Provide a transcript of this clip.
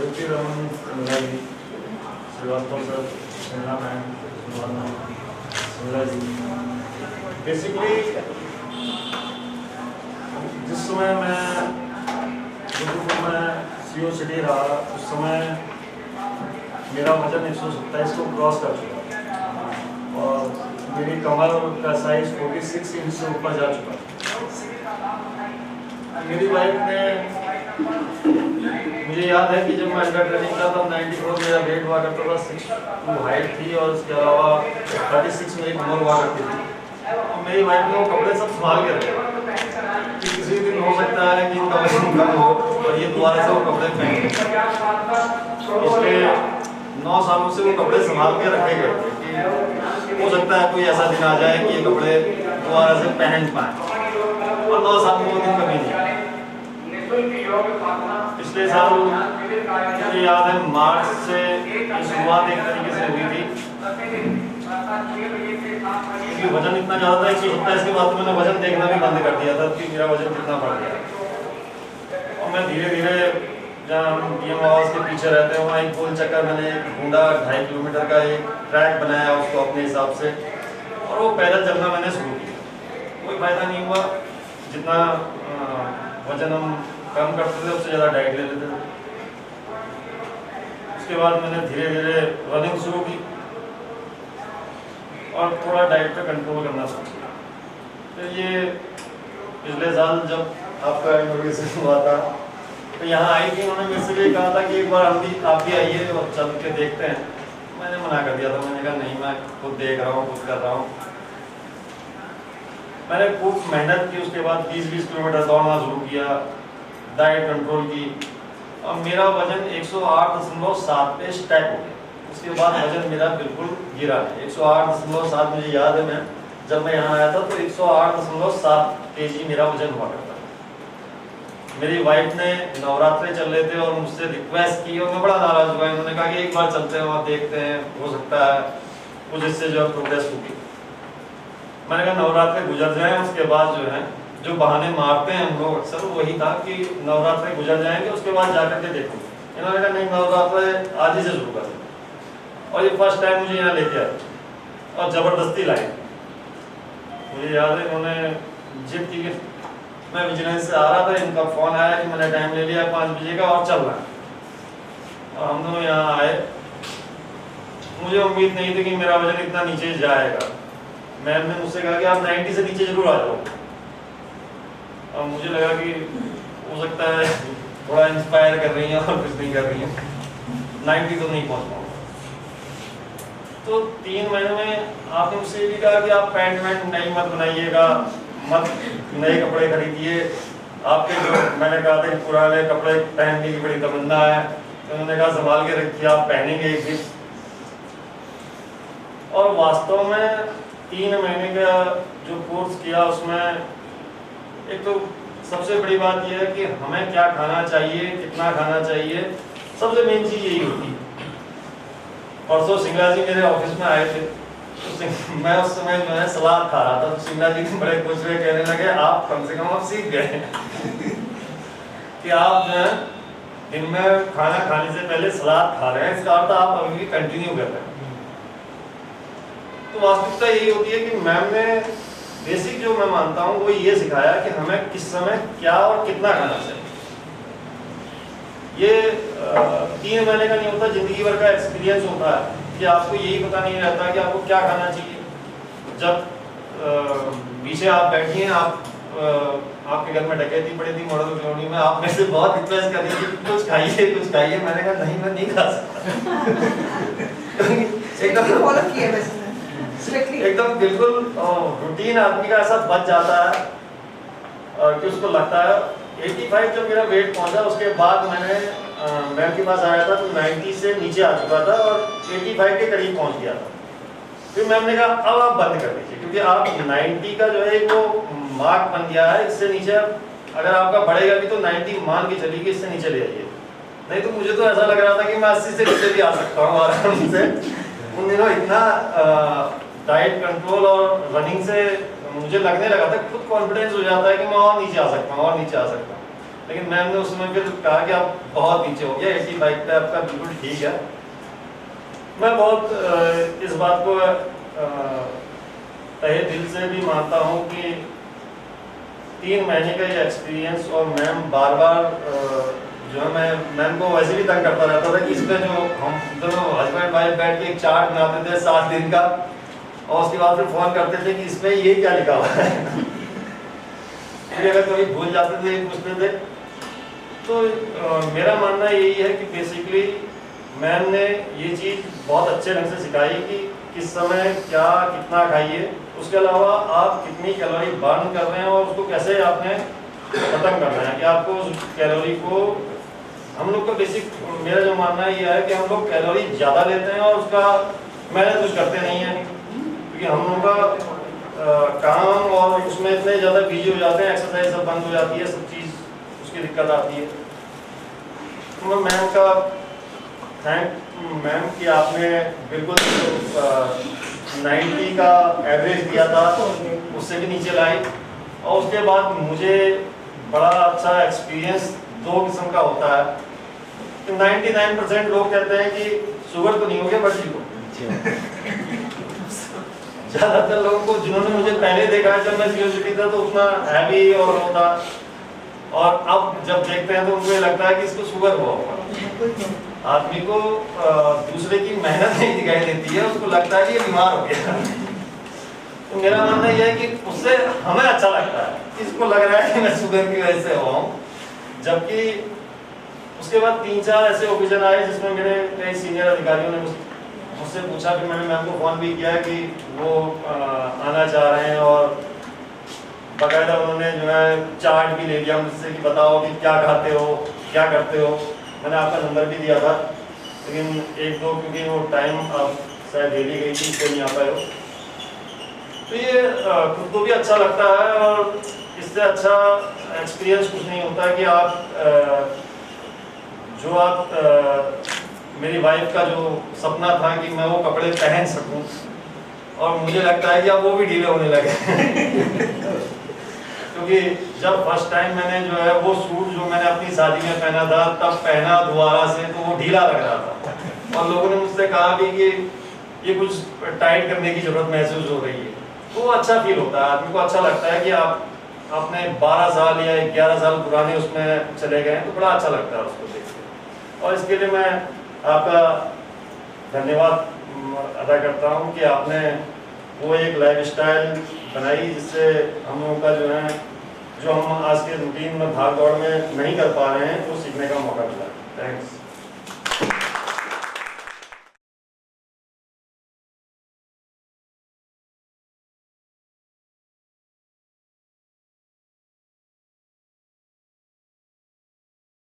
देवती रमन सिंगला जी, Srivastava sir, Singla ma'am, Singla जी। Basically जिस समय मैं गुरुकुल में सीओ सिटी रहा उस समय मेरा वजन 127 को क्रॉस कर चुका और मेरी कमर का साइज 46 इंच से ऊपर जा चुका। मेरी वाइफ ने, मुझे याद है कि जब मैं अंडर ट्रेनिंग था तब 94 मेरा वेट हुआ करता था, 6'2" हाइट थी और उसके अलावा 36 मेरी कमर हुआ करती थी। और मेरी वाइफ ने वो कपड़े सब संभाल के रखे कि किसी दिन हो सकता है कि इनका वजन कम हो और ये दोबारा से वो कपड़े पहने। इसलिए 9 सालों से वो कपड़े संभाल के रखे गए थे कि हो सकता है कोई ऐसा दिन आ जाए कि ये कपड़े दोबारा से पहन पाए, और 9 साल में वो दिन कभी नहीं। पिछले साल मुझे याद है मार्च से शुरुआत एक तरीके से हुई थी, क्योंकि वजन इतना ज़्यादा था कि 127 के बाद मैंने वजन देखना भी बंद कर दिया था कि मेरा वजन कितना बढ़ गया। और मैं धीरे धीरे जहाँ हम BM आवास के पीछे रहते हैं वहाँ एक गोल चक्कर मैंने एक ढूंढा, 2.5 किलोमीटर का एक ट्रैक बनाया उसको अपने हिसाब से, और वो पैदल चलना मैंने शुरू किया। कोई फायदा नहीं हुआ, जितना वजन हम कम करते थे उससे ज़्यादा डाइट ले लेते थे। उसके बाद मैंने धीरे धीरे रनिंग शुरू की और थोड़ा डाइट पे कंट्रोल करना शुरू किया। तो ये पिछले साल जब आपका इनोग्रेशन हुआ था तो यहाँ आई थी, उन्होंने मुझसे भी कहा था कि एक बार आप भी आइए और चल के देखते हैं। मैंने मना कर दिया था, मैंने कहा नहीं, मैं खुद देख रहा हूँ, खुद कर रहा हूँ। मैंने खूब मेहनत की, उसके बाद 20-20 किलोमीटर दौड़ना शुरू किया, डाइट कंट्रोल की, और मेरा वजन 108.7 पे स्टैक हो गया। उसके बाद वजन मेरा बिल्कुल गिरा है 108.7। मुझे याद है मैं जब मैं यहाँ आया था तो 108.7 kg मेरा वजन हुआ करता था। मेरी वाइफ ने, नवरात्रे चल रहे थे और मुझसे रिक्वेस्ट की और मैं बड़ा नाराज हुआ। इन्होंने कहा कि एक बार चलते हैं और देखते हैं, हो सकता है कुछ इससे जो है प्रोग्रेस होगी। मैंने कहा नवरात्रे गुजर जाएं, उसके बाद जो है जो बहाने मारते हैं हम लोग अक्सर, वही था कि नवरात्रे गुजर जाएंगे उसके बाद जाकर के देखो। इन्होंने कहा नहीं, नवरात्रे आज ही से शुरू कर दें। और ये फर्स्ट टाइम मुझे यहाँ लेके आए और ज़बरदस्ती लाए। मुझे याद है इन्होंने जिद की कि मैं विजिलेंस से आ रहा था, इनका फ़ोन आया कि मैंने टाइम ले लिया 5 बजे का और चल रहा है। और हम दोनों यहाँ आए, मुझे उम्मीद नहीं थी कि मेरा वजन इतना नीचे जाएगा। मैम ने मुझसे कहा कि आप 90 से नीचे जरूर आ जाओ। और मुझे लगा कि हो सकता है थोड़ा इंस्पायर कर रही हैं और कुछ नहीं कर रही हैं, 90 तो नहीं पहुंच पाऊंगा। तो 3 महीने में आपने मुझसे भी कहा कि आप पैंट वैंट नई मत बनाइएगा, मत नए कपड़े खरीदिए। आपके जो मैंने कहा था कि पुराने कपड़े पहनने की बड़ी तमन्ना है, तो उन्होंने कहा संभाल के रखिए, आप पहनेंगे एक दिन। और वास्तव में 3 महीने का जो कोर्स किया उसमें एक तो सबसे बड़ी बात यह है कि हमें क्या खाना चाहिए, कितना खाना चाहिए, सबसे मेन चीज़ यही होती है। परसों सिंगला जी मेरे ऑफिस में आए थे, तो मैं उस समय जो है सलाद खा रहा था, तो सिंगला जी बड़े खुश हुए, कहने लगे आप कम से कम आप सीख गए कि आप जो है दिन में खाना खाने से पहले सलाद खा रहे हैं, इसका अर्थ आप अभी भी कंटिन्यू कर रहे हैं। तो वास्तविकता यही होती है कि मैम ने बेसिक जो मैं मानता हूँ वो ये सिखाया कि हमें किस समय क्या और कितना खाना चाहिए। ये 3 महीने का नहीं होता, जिंदगी भर का एक्सपीरियंस होता है कि आपको यही पता नहीं रहता कि आपको क्या खाना चाहिए। जब पीछे आप बैठी हैं, आपके घर में डकैती पड़ी थी मॉडल कॉलोनी में, आप मेरे से बहुत रिक्वेस्ट कर रही थी कुछ खाइए कुछ खाइए। मैंने कहा नहीं, मैं नहीं खा सकता। एकदम बिल्कुल रूटीन आदमी का ऐसा बच जाता है कि उसको लगता है। 85 जब मेरा वेट पहुंचा उसके बाद मैंने मैम के पास आया था तो 90 से नीचे आ चुका था और 85 के करीब पहुंच गया था। फिर मैम ने कहा अब आप बंद कर दीजिए, क्योंकि आप 90 का जो है वो मार्क बन गया है, इससे नीचे अगर आपका बढ़ेगा भी तो 90 मान के चलिए कि इससे नीचे ले आइए। नहीं तो मुझे तो ऐसा लग रहा था कि मैं 80 से नीचे भी आ सकता हूँ आराम से। उन दिनों इतना डाइट कंट्रोल और रनिंग से मुझे लगने लगा था, खुद कॉन्फिडेंस हो जाता है कि मैं और नीचे आ सकता हूँ और नीचे आ सकता हूँ। लेकिन मैम ने उस समय फिर कहा कि आप बहुत नीचे हो गया, 85 पे आपका बिल्कुल ठीक है। मैं बहुत इस बात को तहे दिल से भी मानता हूँ कि 3 महीने का ये एक्सपीरियंस, और मैम बार बार जो है, मैं मैम को वैसे भी तंग करता रहता था कि इसमें जो हम दोनों हस्बैंड वाइफ बैठ के एक चार्ट बनाते थे 7 दिन का, और उसके बाद फिर फोन करते थे कि इसमें ये क्या लिखा हुआ है। फिर अगर कभी भूल जाते थे पूछते थे। तो मेरा मानना यही है कि बेसिकली मैम ने ये चीज़ बहुत अच्छे ढंग से सिखाई कि किस समय क्या कितना खाइए, उसके अलावा आप कितनी कैलोरी बर्न कर रहे हैं और उसको कैसे आपने खत्म करना है। कि आपको उस कैलोरी को, हम लोग का बेसिक मेरा जो मानना ये है कि हम लोग कैलोरी ज़्यादा लेते हैं और उसका मेहनत कुछ करते नहीं हैं, क्योंकि हम लोग का काम और उसमें इतने ज़्यादा बिजी हो जाते हैं, एक्सरसाइज सब बंद हो जाती है, सब चीज़ उसकी दिक्कत आती है। तो मैं मैम का थैंक मैम कि आपने बिल्कुल 90 का एवरेज दिया था, उससे भी नीचे लाई। और उसके बाद मुझे बड़ा अच्छा एक्सपीरियंस 2 किस्म का होता है कि 99% लोग कहते हैं कि शुगर तो नहीं हो गया बट जीरो। ज़्यादातर लोगों को, जिन्होंने मुझे पहले देखा है जब मैं सीरियसली था तो उतना हैवी और होता, और अब जब देखते हैं तो उनको ये लगता है कि इसको शुगर हुआ होगा। आदमी को दूसरे की मेहनत नहीं दिखाई देती है, उसको लगता है कि ये बीमार हो गया। तो मेरा मानना यह है कि उससे हमें अच्छा लगता है, इसको लग रहा है कि मैं शुगर की वजह से हुआ हूँ। जबकि उसके बाद 3-4 ऐसे ओकेजन आए जिसमें मेरे कई सीनियर अधिकारियों ने मुझसे पूछा, कि मैंने मैम को फ़ोन भी किया कि वो आना चाह रहे हैं, और बाकायदा उन्होंने जो है चार्ट भी ले लिया मुझसे कि बताओ कि क्या खाते हो क्या करते हो। मैंने आपका नंबर भी दिया था, लेकिन 1-2 क्योंकि वो टाइम अब शायद डेली गई थी इसलिए नहीं आ पाए हो। तो ये खुद को भी अच्छा लगता है, और इससे अच्छा एक्सपीरियंस कुछ नहीं होता कि आप जो आप मेरी वाइफ का जो सपना था कि मैं वो कपड़े पहन सकूं, और मुझे लगता है कि अब वो भी ढीले होने लगे। क्योंकि जब फर्स्ट टाइम मैंने जो है वो सूट जो मैंने अपनी शादी में पहना था, तब पहना दोबारा से तो वो ढीला लग रहा था, और लोगों ने मुझसे कहा भी कि ये कुछ टाइट करने की जरूरत महसूस हो रही है। तो वो अच्छा फील होता है, आदमी को अच्छा लगता है कि आप अपने 12 साल या 11 साल पुराने उसमें चले गए, तो बड़ा अच्छा लगता है उसको देख के। और इसके लिए मैं आपका धन्यवाद अदा करता हूँ कि आपने वो एक लाइफस्टाइल बनाई जिससे हम लोगों का जो है, जो हम आज के रूटीन में भाग दौड़ में नहीं कर पा रहे हैं, वो सीखने का मौका मिला। थैंक्स।